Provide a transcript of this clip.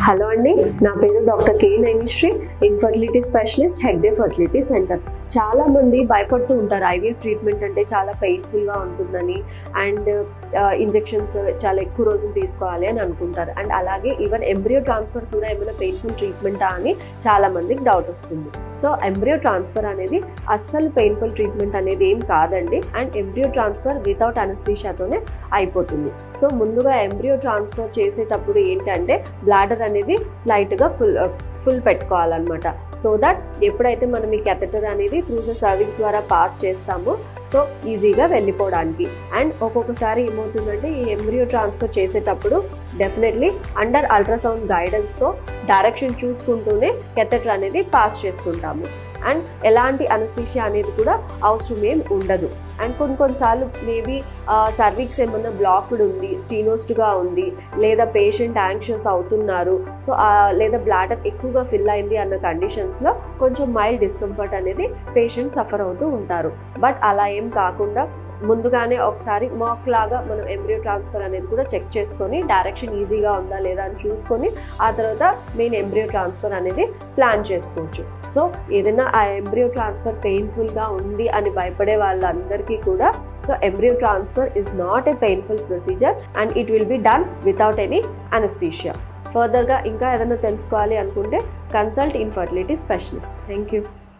Hello అండి, నా పేరు doctor K Naimisri, infertility specialist, Hegde fertility centre. చాలా మంది భయపడుతూ ఉంటారు ఐవీఎఫ్ ట్రీట్మెంట్ అంటే చాలా పెయిన్ఫుల్గా ఉంటుందని అండ్ ఇంజెక్షన్స్ చాలా ఎక్కువ రోజులు తీసుకోవాలి అని అనుకుంటారు. అండ్ అలాగే ఈవెన్ ఎంబ్రియో ట్రాన్స్ఫర్ కూడా ఏమైనా పెయిన్ఫుల్ ట్రీట్మెంటా అని చాలా మందికి డౌట్ వస్తుంది. సో ఎంబ్రియో ట్రాన్స్ఫర్ అనేది అస్సలు పెయిన్ఫుల్ ట్రీట్మెంట్ అనేది ఏం కాదండి. అండ్ ఎంబ్రియో ట్రాన్స్ఫర్ వితౌట్ అనస్థీషియాతోనే అయిపోతుంది. సో ముందుగా ఎంబ్రియో ట్రాన్స్ఫర్ చేసేటప్పుడు ఏంటంటే బ్లాడర్ అనేది స్లైట్గా ఫుల్ పెట్టుకోవాలన్నమాట. సో దట్ ఎప్పుడైతే మనం ఈ కెథెటర్ అనేది త్రూ ద సర్విక్స్ ద్వారా పాస్ చేస్తామో సో ఈజీగా వెళ్ళిపోవడానికి. అండ్ ఒక్కొక్కసారి ఏమవుతుందంటే ఈ ఎంబ్రియో ట్రాన్స్ఫర్ చేసేటప్పుడు డెఫినెట్లీ అండర్ అల్ట్రాసౌండ్ గైడెన్స్తో డైరెక్షన్ చూసుకుంటూనే కెథెటర్ అనేది పాస్ చేస్తుంటాము. అండ్ ఎలాంటి అనస్థీషియా అనేది కూడా అవసరం ఏం ఉండదు. అండ్ కొన్నిసార్లు మేబీ సర్విక్స్ ఏమన్నా బ్లాక్డ్ ఉంది, స్టీనోస్ట్గా ఉంది, లేదా పేషెంట్ యాంగ్షియస్ అవుతున్నారు, సో లేదా బ్లాడర్ ఎక్కువగా ఫిల్ అయింది అన్న కండిషన్స్లో కొంచెం మైల్డ్ డిస్కంఫర్ట్ అనేది పేషెంట్ సఫర్ అవుతూ ఉంటారు. బట్ అలా ఏం కాకుండా ముందుగానే ఒకసారి మాక్ లాగా మనం ఎంబ్రియో ట్రాన్స్ఫర్ అనేది కూడా చెక్ చేసుకొని డైరెక్షన్ ఈజీగా ఉందా లేదా అని చూసుకొని ఆ తర్వాత మెయిన్ ఎంబ్రియో ట్రాన్స్ఫర్ అనేది ప్లాన్ చేసుకోవచ్చు. సో ఏదైనా ఆ ఎంబ్రియో ట్రాన్స్ఫర్ పెయిన్ఫుల్గా ఉంది అని భయపడే వాళ్ళందరికీ కూడా so embryo transfer is not a painful procedure and it will be done without any anaesthesia. ఫర్దర్గా ఇంకా ఏదైనా తెలుసుకోవాలి అనుకుంటే consult infertility specialist. Thank you.